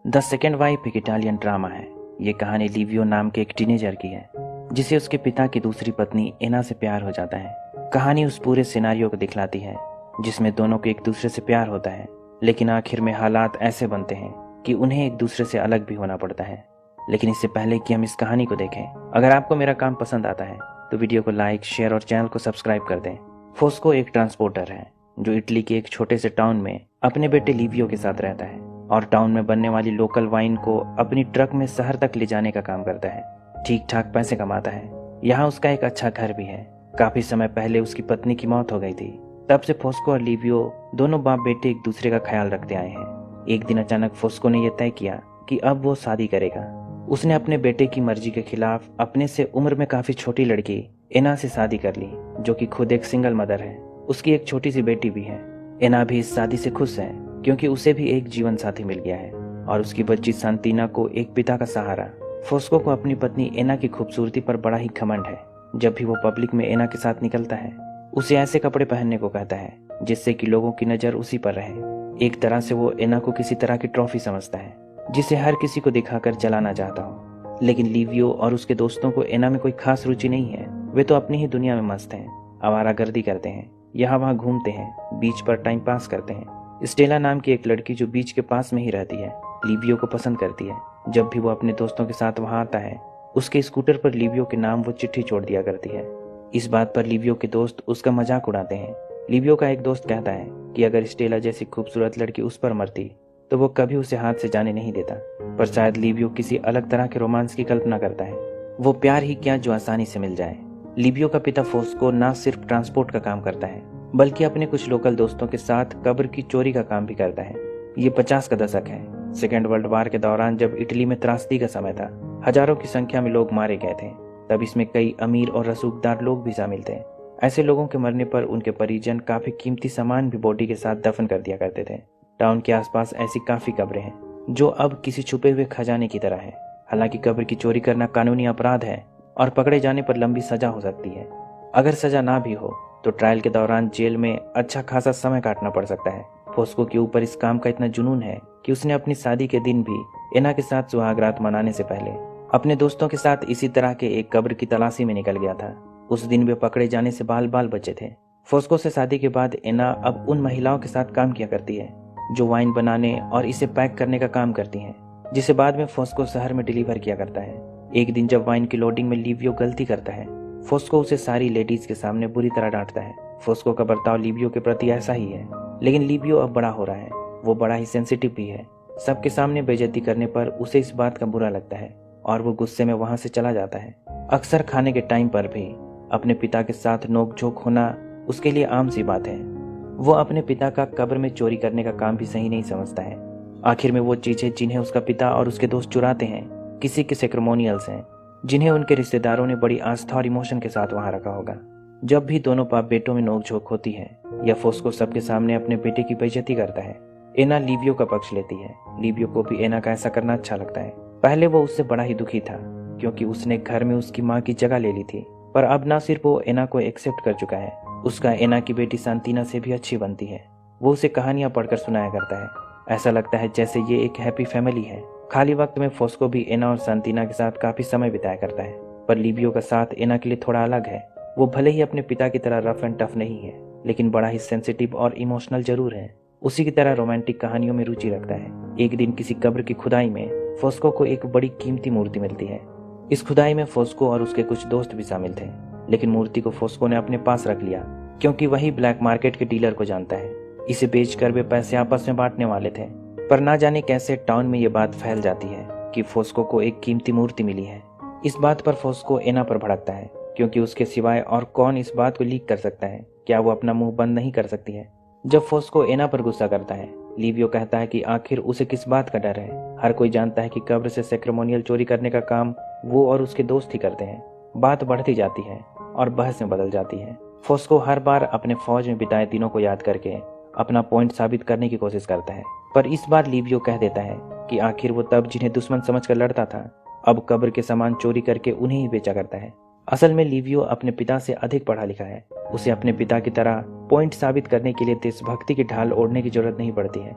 The second wife एक Italian drama है। ये कहानी लिवियो नाम के एक टीनेजर की है जिसे उसके पिता की दूसरी पत्नी एना से प्यार हो जाता है। कहानी उस पूरे सिनारियो को दिखलाती है जिसमें दोनों को एक दूसरे से प्यार होता है, लेकिन आखिर में हालात ऐसे बनते हैं कि उन्हें एक दूसरे से अलग भी होना पड़ता है। लेकिन इससे पहले कि हम इस कहानी को देखें, अगर आपको मेरा काम पसंद आता है तो वीडियो को लाइक, शेयर और चैनल को सब्सक्राइब कर दें। फोस्को एक ट्रांसपोर्टर है जो इटली के एक छोटे से टाउन में अपने बेटे लिवियो के साथ रहता है और टाउन में बनने वाली लोकल वाइन को अपनी ट्रक में शहर तक ले जाने का काम करता है। ठीक ठाक पैसे कमाता है। यहाँ उसका एक अच्छा घर भी है। काफी समय पहले उसकी पत्नी की मौत हो गई थी। तब से फोस्को और लिवियो दोनों बाप बेटे एक दूसरे का ख्याल रखते आए हैं। एक दिन अचानक फोस्को ने यह तय किया कि अब वो शादी करेगा। उसने अपने बेटे की मर्जी के खिलाफ अपने से उम्र में काफी छोटी लड़की एना से शादी कर ली, जो कि खुद एक सिंगल मदर है। उसकी एक छोटी सी बेटी भी है। एना भी इस शादी से खुश है क्योंकि उसे भी एक जीवन साथी मिल गया है और उसकी बच्ची सांतीना को एक पिता का सहारा। फोस्को को अपनी पत्नी एना की खूबसूरती पर बड़ा ही घमंड है। जब भी वो पब्लिक में एना के साथ निकलता है उसे ऐसे कपड़े पहनने को कहता है जिससे कि लोगों की नजर उसी पर रहे। एक तरह से वो एना को किसी तरह की ट्रॉफी समझता है जिसे हर किसी को दिखाकर जलाना चाहता हो। लेकिन लिवियो और उसके दोस्तों को एना में कोई खास रुचि नहीं है। वे तो अपनी ही दुनिया में मस्त हैं, आवारागर्दी करते हैं, यहाँ वहाँ घूमते हैं, बीच पर टाइम पास करते हैं। स्टेला नाम की एक लड़की जो बीच के पास में ही रहती है लिवियो को पसंद करती है। जब भी वो अपने दोस्तों के साथ वहां आता है उसके स्कूटर पर लिवियो के नाम वो चिट्ठी छोड़ दिया करती है। इस बात पर लिवियो के दोस्त उसका मजाक उड़ाते हैं। लिवियो का एक दोस्त कहता है कि अगर स्टेला जैसी खूबसूरत लड़की उस पर मरती तो वो कभी उसे हाथ से जाने नहीं देता। पर शायद लिवियो किसी अलग तरह के रोमांस की कल्पना करता है। वो प्यार ही क्या जो आसानी से मिल जाए। लिवियो का पिता फोस्को ना सिर्फ ट्रांसपोर्ट का काम करता है बल्कि अपने कुछ लोकल दोस्तों के साथ कब्र की चोरी का काम भी करता है। ये 50 का दशक है। सेकेंड वर्ल्ड वार के दौरान जब इटली में त्रासदी का समय था, हजारों की संख्या में लोग मारे गए थे। तब इसमें कई अमीर और रसूखदार लोग भी शामिल थे। ऐसे लोगों के मरने पर उनके परिजन काफी कीमती सामान भी बॉडी के साथ दफन कर दिया करते थे। टाउन के आसपास ऐसी काफी कब्रें हैं जो अब किसी छुपे हुए खजाने की तरह है। हालांकि कब्र की चोरी करना कानूनी अपराध है और पकड़े जाने पर लंबी सजा हो सकती है। अगर सजा ना भी हो तो ट्रायल के दौरान जेल में अच्छा खासा समय काटना पड़ सकता है। फोस्को के ऊपर इस काम का इतना जुनून है कि उसने अपनी शादी के दिन भी एना के साथ सुहागरात मनाने से पहले अपने दोस्तों के साथ इसी तरह के एक कब्र की तलाशी में निकल गया था। उस दिन वे पकड़े जाने से बाल बाल बचे थे। फोस्को से शादी के बाद एना अब उन महिलाओं के साथ काम किया करती है जो वाइन बनाने और इसे पैक करने का काम करती हैं, जिसे बाद में फोस्को शहर में डिलीवर किया करता है। एक दिन जब वाइन की लोडिंग में लिवियो गलती करता है, फोस्को उसे सारी लेडीज के सामने बुरी तरह डांटता है। फोस्को का बर्ताव लिवियो के प्रति ऐसा ही है, लेकिन लिवियो अब बड़ा हो रहा है। वो बड़ा ही सेंसिटिव भी है। सबके सामने बेइज्जती करने पर उसे इस बात का बुरा लगता है और वो गुस्से में वहां से चला जाता है। अक्सर खाने के टाइम पर भी अपने पिता के साथ नोकझोंक होना उसके लिए आम सी बात है। वो अपने पिता का कब्र में चोरी करने का काम भी सही नहीं समझता है। आखिर में वो चीजें जिन्हें उसका पिता और उसके दोस्त चुराते हैं किसी के सेक्रेमोनियल्स हैं, जिन्हें उनके रिश्तेदारों ने बड़ी आस्था और इमोशन के साथ वहां रखा होगा। जब भी दोनों बाप बेटों में नोकझोंक होती है या फोस्को सबके सामने अपने बेटे की बेइज्जती करता है, एना लिवियो का पक्ष लेती है। लिवियो को भी एना का ऐसा करना अच्छा लगता है। पहले वो उससे बड़ा ही दुखी था क्योंकि उसने घर में उसकी माँ की जगह ले ली थी, पर अब ना सिर्फ वो एना को एक्सेप्ट कर चुका है, उसका एना की बेटी सांतीना से भी अच्छी बनती है। वो उसे कहानियां पढ़कर सुनाया करता है। ऐसा लगता है जैसे ये एक हैप्पी फैमिली है। खाली वक्त में फोस्को भी एना और सांतीना के साथ काफी समय बिताया करता है। पर लिवियो का साथ एना के लिए थोड़ा अलग है। वो भले ही अपने पिता की तरह रफ एंड टफ नहीं है, लेकिन बड़ा ही सेंसिटिव और इमोशनल जरूर है। उसी की तरह रोमांटिक कहानियों में रुचि रखता है। एक दिन किसी कब्र की खुदाई में फोस्को को एक बड़ी कीमती मूर्ति मिलती है। इस खुदाई में फोस्को और उसके कुछ दोस्त भी शामिल थे, लेकिन मूर्ति को फोस्को ने अपने पास रख लिया क्योंकि वही ब्लैक मार्केट के डीलर को जानता है। इसे बेचकर वे पैसे आपस में बांटने वाले थे। पर ना जाने कैसे टाउन में ये बात फैल जाती है कि फोस्को को एक कीमती मूर्ति मिली है। इस बात पर फोस्को एना पर भड़कता है क्योंकि उसके सिवाय और कौन इस बात को लीक कर सकता है। क्या वो अपना मुंह बंद नहीं कर सकती है? जब फोस्को एना पर गुस्सा करता है, लिवियो कहता है कि आखिर उसे किस बात का डर है। हर कोई जानता है कि कब्र से सेक्रेमोनियल चोरी करने का काम वो और उसके दोस्त ही करते हैं। बात बढ़ती जाती है और बहस में बदल जाती है। फोस्को हर बार अपने फौज में बिताए दिनों को याद करके अपना पॉइंट साबित करने की कोशिश करता है, पर इस बार लिवियो कह देता है कि आखिर वो तब जिन्हें दुश्मन समझकर लड़ता था अब कब्र के सामान चोरी करके उन्हें ही बेचा करता है। असल में लिवियो अपने पिता से अधिक पढ़ा लिखा है। उसे अपने पिता की तरह पॉइंट साबित करने के लिए देशभक्ति की ढाल ओढ़ने की जरूरत नहीं पड़ती है।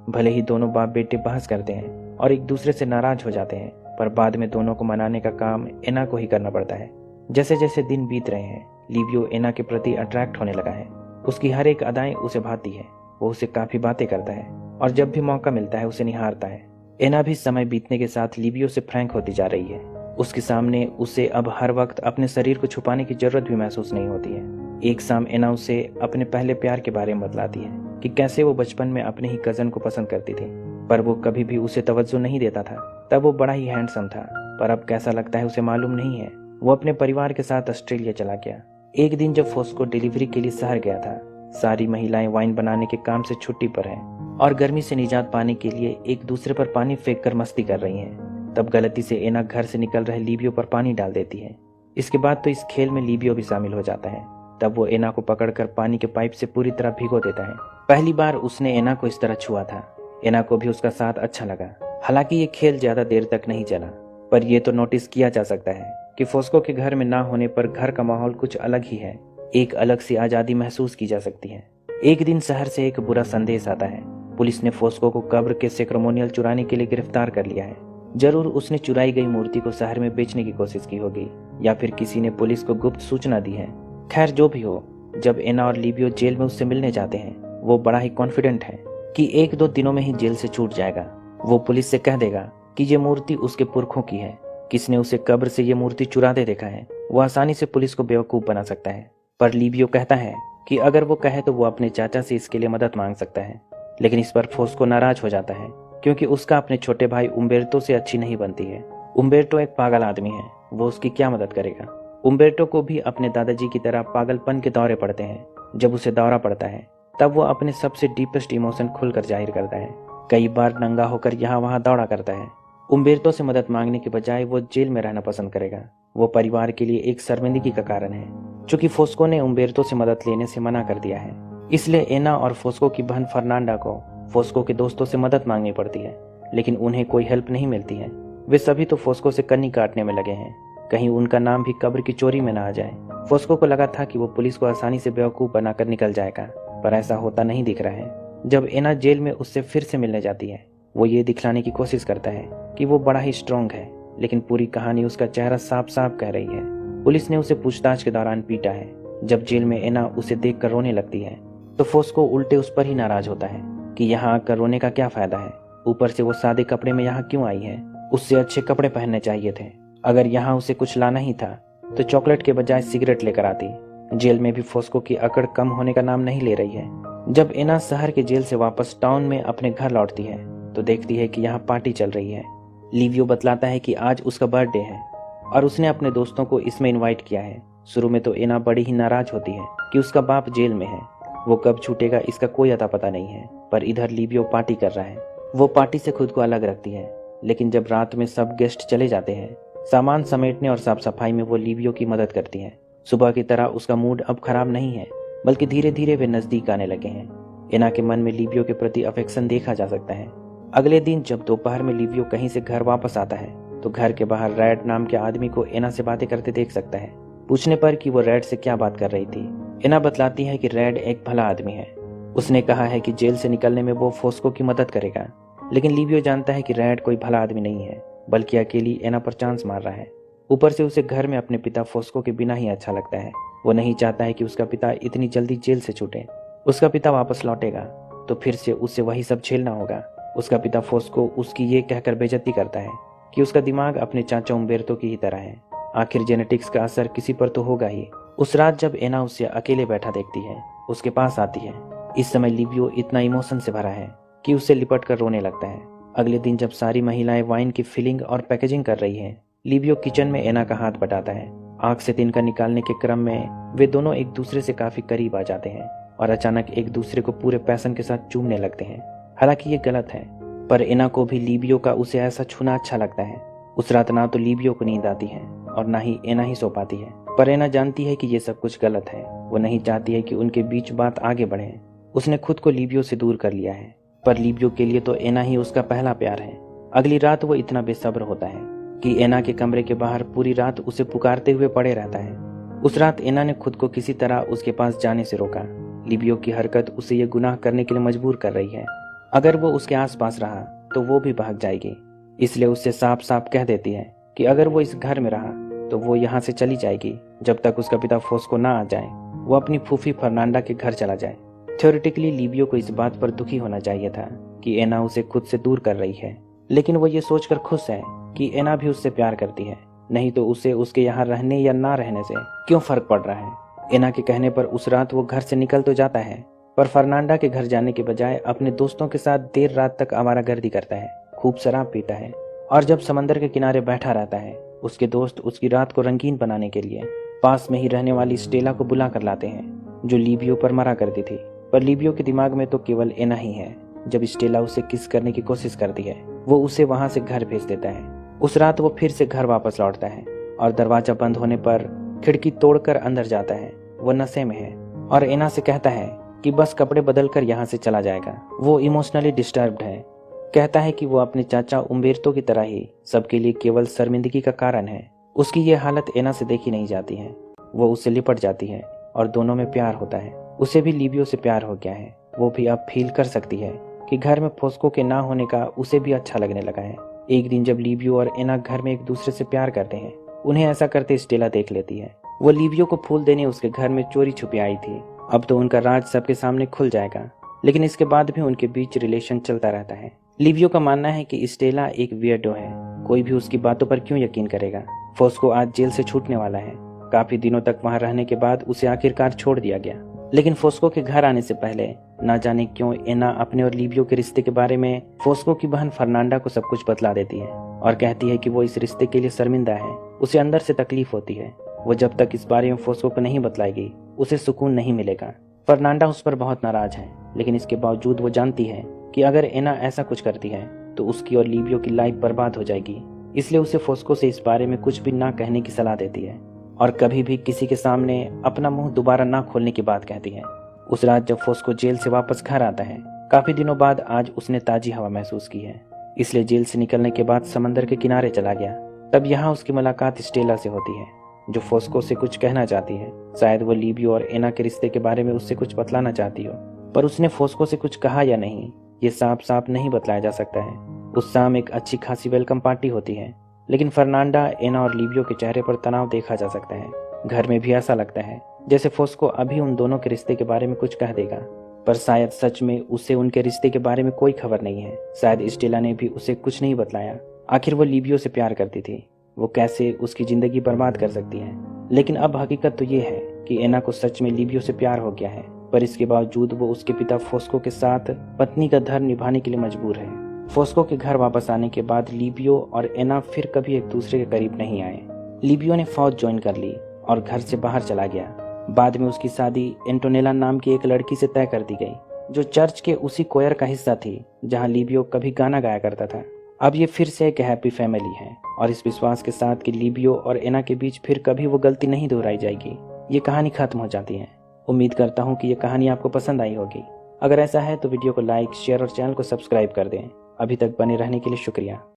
भले ही दोनों बाप बेटे बहस करते हैं और एक दूसरे से नाराज हो जाते हैं, पर बाद में दोनों को मनाने का काम एना को ही करना पड़ता है। जैसे जैसे दिन बीत रहे हैं, लिवियो एना के प्रति अट्रैक्ट होने लगा है। उसकी हर एक अदाएं उसे भाती है। वो उसे काफी बातें करता है और जब भी मौका मिलता है उसे निहारता है। एना भी समय बीतने के साथ लिवियो से फ्रैंक होती जा रही है। उसके सामने उसे अब हर वक्त अपने शरीर को छुपाने की जरूरत भी महसूस नहीं होती है। एक शाम एना उसे अपने पहले प्यार के बारे में बतलाती है कि कैसे वो बचपन में अपने ही कजन को पसंद करती थी, पर वो कभी भी उसे तवज्जो नहीं देता था। तब वो बड़ा ही हैंडसम था, पर अब कैसा लगता है उसे मालूम नहीं है। वो अपने परिवार के साथ ऑस्ट्रेलिया चला गया। एक दिन जब फोस्को डिलीवरी के लिए शहर गया था, सारी महिलाएं वाइन बनाने के काम से छुट्टी पर हैं और गर्मी से निजात पाने के लिए एक दूसरे पर पानी फेंक कर मस्ती कर रही हैं। तब गलती से एना घर से निकल रहे लिवियो पर पानी डाल देती है। इसके बाद तो इस खेल में लिवियो भी शामिल हो जाता है। तब वो एना को पकड़कर पानी के पाइप से पूरी तरह भिगो देता है। पहली बार उसने एना को इस तरह छुआ था। एना को भी उसका साथ अच्छा लगा। हालांकि ये खेल ज्यादा देर तक नहीं चला, पर यह तो नोटिस किया जा सकता है कि फोस्को के घर में ना होने पर घर का माहौल कुछ अलग ही है। एक अलग सी आजादी महसूस की जा सकती है। एक दिन शहर से एक बुरा संदेश आता है। पुलिस ने फोस्को को कब्र के सेक्रेमोनियल चुराने के लिए गिरफ्तार कर लिया है। जरूर उसने चुराई गई मूर्ति को शहर में बेचने की कोशिश की होगी, या फिर किसी ने पुलिस को गुप्त सूचना दी है। खैर जो भी हो, जब एना और लिवियो जेल में उससे मिलने जाते हैं, वो बड़ा ही कॉन्फिडेंट है कि 1-2 दिनों में ही जेल से छूट जाएगा। वो पुलिस से कह देगा कि ये मूर्ति उसके पुरखों की है। किसने उसे कब्र से ये मूर्ति चुराते देखा है, वो आसानी से पुलिस को बेवकूफ बना सकता है। पर लिवियो कहता है कि अगर वो कहे तो वो अपने चाचा से इसके लिए मदद मांग सकता है। लेकिन इस पर फोस्को नाराज हो जाता है, क्योंकि उसका अपने छोटे भाई उम्बेर्टो से अच्छी नहीं बनती है। उम्बेर्टो एक पागल आदमी है, वो उसकी क्या मदद करेगा। उम्बेर्टो को भी अपने दादाजी की तरह पागलपन के दौरे पड़ते हैं। जब उसे दौरा पड़ता है तब वो अपने सबसे डीपेस्ट इमोशन खुलकर जाहिर करता है। कई बार नंगा होकर यहाँ वहाँ दौड़ा करता है। उम्बेर्टो से मदद मांगने के बजाय वो जेल में रहना पसंद करेगा। वो परिवार के लिए एक शर्मिंदगी का कारण है। चूंकि फोस्को ने उम्बेर्टो से मदद लेने से मना कर दिया है, इसलिए एना और फोस्को की बहन फर्नांडा को फोस्को के दोस्तों से मदद मांगनी पड़ती है। लेकिन उन्हें कोई हेल्प नहीं मिलती है। वे सभी तो फोस्को से कन्नी काटने में लगे हैं, कहीं उनका नाम भी कब्र की चोरी में ना आ जाए। फोस्को को लगा था कि वो पुलिस को आसानी से बेवकूफ बनाकर निकल जाएगा, पर ऐसा होता नहीं दिख रहा है। जब एना जेल में उससे फिर से मिलने जाती है, वो ये दिखलाने की कोशिश करता है कि वो बड़ा ही स्ट्रांग है, लेकिन पूरी कहानी उसका चेहरा साफ साफ कह रही है। पुलिस ने उसे पूछताछ के दौरान पीटा है। जब जेल में एना उसे देखकर रोने लगती है तो फोस्को उल्टे उस पर ही नाराज होता है कि यहाँ आकर रोने का क्या फायदा है। ऊपर से वो सादे कपड़े में यहाँ क्यों आई है, उससे अच्छे कपड़े पहनने चाहिए थे। अगर यहाँ उसे कुछ लाना ही था तो चॉकलेट के बजाय सिगरेट लेकर आती। जेल में भी फोस्को की अकड़ कम होने का नाम नहीं ले रही है। जब एना शहर के जेल से वापस टाउन में अपने घर लौटती है तो देखती है कि यहाँ पार्टी चल रही है। लिवियो बतलाता है कि आज उसका बर्थडे है और उसने अपने दोस्तों को इसमें इनवाइट किया है। शुरू में तो एना बड़ी ही नाराज होती है कि उसका बाप जेल में है, वो कब छूटेगा इसका कोई अता पता नहीं है। पर इधर लिवियो पार्टी कर रहा है। वो पार्टी से खुद को अलग रखती है। लेकिन जब रात में सब गेस्ट चले जाते हैं, सामान समेटने और साफ सफाई में वो लिवियो की मदद करती है। सुबह की तरह उसका मूड अब खराब नहीं है, बल्कि धीरे धीरे वे नजदीक आने लगे हैं। एना के मन में लिवियो के प्रति अफेक्शन देखा जा सकता है। अगले दिन जब दोपहर में लिवियो कहीं से घर वापस आता है तो घर के बाहर रैड नाम के आदमी को एना से बातें करते देख सकता है। पूछने पर कि वो रैड से क्या बात कर रही थी, एना बतलाती है कि रैड एक भला आदमी है। उसने कहा है कि जेल से निकलने में वो फोस्को की मदद करेगा। लेकिन लिवियो जानता है कि रैड कोई भला आदमी नहीं है, बल्कि अकेली एना पर चांस मार रहा है। ऊपर से उसे घर में अपने पिता फोस्को के बिना ही अच्छा लगता है। वो नहीं चाहता है कि उसका पिता इतनी जल्दी जेल से छूटे। उसका पिता वापस लौटेगा तो फिर से उसे वही सब झेलना होगा। उसका पिता फोस्को उसकी ये कहकर बेइज्जती करता है कि उसका दिमाग अपने चाचा उम्बेर्तो की ही तरह है। आखिर जेनेटिक्स का असर किसी पर तो होगा ही। उस रात जब एना उसे अकेले बैठा देखती है, उसके पास आती है। इस समय लिवियो इतना इमोशन से भरा है कि उससे लिपट कर रोने लगता है। अगले दिन जब सारी महिलाएं वाइन की फिलिंग और पैकेजिंग कर रही हैं, लिवियो किचन में एना का हाथ बटाता है। आंख से तिनका निकालने के क्रम में वे दोनों एक दूसरे से काफी करीब आ जाते हैं और अचानक एक दूसरे को पूरे पैशन के साथ चूमने लगते हैं। हालांकि ये गलत है, पर एना को भी लिवियो का उसे ऐसा छूना अच्छा लगता है। उस रात ना तो लिवियो को नींद आती है और ना ही एना ही सो पाती है। पर एना जानती है कि ये सब कुछ गलत है। वो नहीं चाहती है कि उनके बीच बात आगे बढ़े। उसने खुद को लिवियो से दूर कर लिया है, पर लिवियो के लिए तो एना ही उसका पहला प्यार है। अगली रात वो इतना बेसब्र होता है कि एना के कमरे के बाहर पूरी रात उसे पुकारते हुए पड़े रहता है। उस रात एना ने खुद को किसी तरह उसके पास जाने से रोका। लिवियो की हरकत उसे ये गुनाह करने के लिए मजबूर कर रही है। अगर वो उसके आसपास रहा तो वो भी भाग जाएगी। इसलिए उससे साफ साफ कह देती है कि अगर वो इस घर में रहा तो वो यहाँ से चली जाएगी जब तक उसका पिता फोस्को ना आ जाए, वो अपनी फूफी फर्नांडा के घर चला जाए। थ्योरेटिकली लिवियो को इस बात पर दुखी होना चाहिए था कि एना उसे खुद से दूर कर रही है, लेकिन वो ये सोचकर खुश है कि एना भी उससे प्यार करती है, नहीं तो उसे उसके यहाँ रहने या ना रहने से क्यों फर्क पड़ रहा है। एना के कहने पर उस रात वो घर से निकल तो जाता है, पर फर्नांडा के घर जाने के बजाय अपने दोस्तों के साथ देर रात तक आवारागर्दी करता है, खूब शराब पीता है और जब समंदर के किनारे बैठा रहता है, उसके दोस्त उसकी रात को रंगीन बनाने के लिए पास में ही रहने वाली स्टेला को बुला कर लाते हैं, जो लिवियो पर मरा करती थी। पर लिवियो के दिमाग में तो केवल एना ही है। जब स्टेला उसे किस करने की कोशिश करती है, वो उसे वहां से घर भेज देता है। उस रात वो फिर से घर वापस लौटता है और दरवाजा बंद होने पर खिड़की तोड़कर अंदर जाता है। वो नशे में है और एना से कहता है कि बस कपड़े बदल कर यहाँ से चला जाएगा। वो इमोशनली डिस्टर्ब्ड है, कहता है कि वो अपने चाचा उम्बेर्तो की तरह ही सबके लिए केवल शर्मिंदगी का कारण है। उसकी ये हालत एना से देखी नहीं जाती है। वो उससे लिपट जाती है और दोनों में प्यार होता है। उसे भी लिवियो से प्यार हो गया है। वो भी अब फील कर सकती है कि घर में फोस्को के ना होने का उसे भी अच्छा लगने लगा है। एक दिन जब लिवियो और एना घर में एक दूसरे से प्यार करते हैं, उन्हें ऐसा करते स्टेला देख लेती है। वो लिवियो को फूल देने उसके घर में चोरी छुपी आई थी। अब तो उनका राज सबके सामने खुल जाएगा, लेकिन इसके बाद भी उनके बीच रिलेशन चलता रहता है। लिवियो का मानना है कि स्टेला एक वियर्डो है, कोई भी उसकी बातों पर क्यों यकीन करेगा। फोस्को आज जेल से छूटने वाला है। काफी दिनों तक वहां रहने के बाद उसे आखिरकार छोड़ दिया गया, लेकिन फोस्को के घर आने से पहले ना जाने क्यों एना अपने और लिवियो के रिश्ते के बारे में फोस्को की बहन फर्नांडा को सब कुछ बतला देती है और कहती है कि वो इस रिश्ते के लिए शर्मिंदा है। उसे अंदर से तकलीफ होती है। वो जब तक इस बारे में फोस्को को नहीं बतलाएगी, उसे सुकून नहीं मिलेगा। फर्नांडा उस पर बहुत नाराज है, लेकिन इसके बावजूद वो जानती है कि अगर एना ऐसा कुछ करती है तो उसकी और लिवियो की लाइफ बर्बाद हो जाएगी। इसलिए उसे फोस्को से इस बारे में कुछ भी ना कहने की सलाह देती है और कभी भी किसी के सामने अपना मुंह दोबारा ना खोलने की बात कहती है। उस रात जब फोस्को जेल से वापस घर आता है, काफी दिनों बाद आज उसने ताजी हवा महसूस की है, इसलिए जेल से निकलने के बाद समंदर के किनारे चला गया। तब यहाँ उसकी मुलाकात स्टेला से होती है, जो फोस्को से कुछ कहना चाहती है। शायद वो लिवियो और एना के रिश्ते के बारे में उससे कुछ बतलाना चाहती हो, पर उसने फोस्को से कुछ कहा या नहीं, ये साफ साफ नहीं बतलाया जा सकता है। उस शाम एक अच्छी खासी वेलकम पार्टी होती है, लेकिन फर्नांडा, एना और लिवियो के चेहरे पर तनाव देखा जा सकता है। घर में भी ऐसा लगता है जैसे फोस्को अभी उन दोनों के रिश्ते के बारे में कुछ कह देगा, पर शायद सच में उसे उनके रिश्ते के बारे में कोई खबर नहीं है। शायद स्टेला ने भी उसे कुछ नहीं बतलाया। आखिर वो लिवियो से प्यार करती थी, वो कैसे उसकी जिंदगी बर्बाद कर सकती है। लेकिन अब हकीकत तो ये है कि एना को सच में लिवियो से प्यार हो गया है, पर इसके बावजूद वो उसके पिता फोस्को के साथ पत्नी का धर्म निभाने के लिए मजबूर है। फोस्को के घर वापस आने के बाद लिवियो और एना फिर कभी एक दूसरे के करीब नहीं आए। लिवियो ने फौज ज्वाइन कर ली और घर से बाहर चला गया। बाद में उसकी शादी एंटोनेला नाम की एक लड़की से तय कर दी गई, जो चर्च के उसी कोयर का हिस्सा थी जहां लिवियो कभी गाना गाया करता था। अब ये फिर से एक हैप्पी फैमिली है और इस विश्वास के साथ कि लिवियो और एना के बीच फिर कभी वो गलती नहीं दोहराई जाएगी, ये कहानी खत्म हो जाती है। उम्मीद करता हूँ कि ये कहानी आपको पसंद आई होगी। अगर ऐसा है तो वीडियो को लाइक, शेयर और चैनल को सब्सक्राइब कर दें। अभी तक बने रहने के लिए शुक्रिया।